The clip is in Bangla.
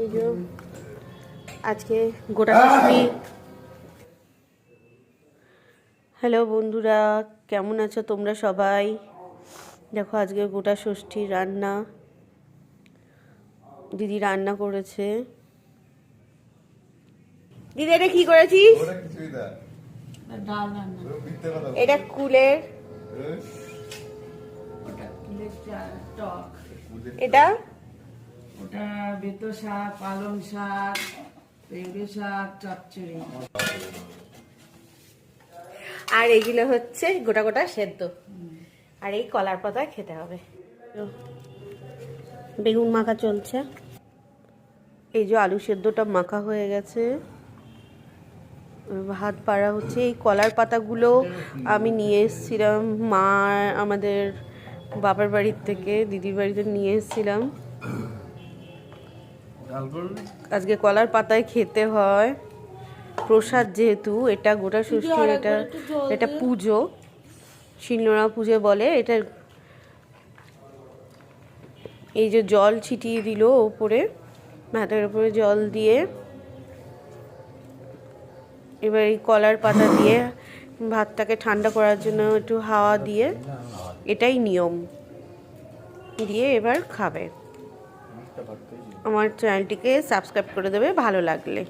এই যে আজকে গোটা ষষ্ঠী। হ্যালো বন্ধুরা, কেমন আছো তোমরা সবাই? দেখো আজকে গোটা ষষ্ঠীর রান্না দিদি রান্না করেছে। দিদি এটা কি করেছিস? এটা কুলের, এটা ওটা বেতো শাক, পালং শাক, পেঁপে শাক, চচ্চড়ি। আর এগুলো হচ্ছে গোটা গোটা সেদ্ধ। আর এই কলার পাতায় খেতে হবে। বেগুন মাখা চলছে। এই যে আলু সেদ্ধটা মাখা হয়ে গেছে, ভাত বাড়া হচ্ছে। এই কলার পাতাগুলো আমি নিয়ে এসেছিলাম মা আমাদের বাবার বাড়ির থেকে, দিদির বাড়িতে নিয়ে এসেছিলাম। আজকে কলার পাতায় খেতে হয়, প্রসাদ যেহেতু। এটা গোটা ষষ্ঠী, এটা পুজো, শিলনোড়া পুজো বলে এটা। এই যে জল ছিটিয়ে দিল ওপরে, ভাতের উপরে জল দিয়ে, এবার এই কলার পাতা দিয়ে ভাতটাকে ঠান্ডা করার জন্য একটু হাওয়া দিয়ে, এটাই নিয়ম, দিয়ে এবার খাবে। আমার চ্যানেলটিকে সাবস্ক্রাইব করে দেবে ভালো লাগলে।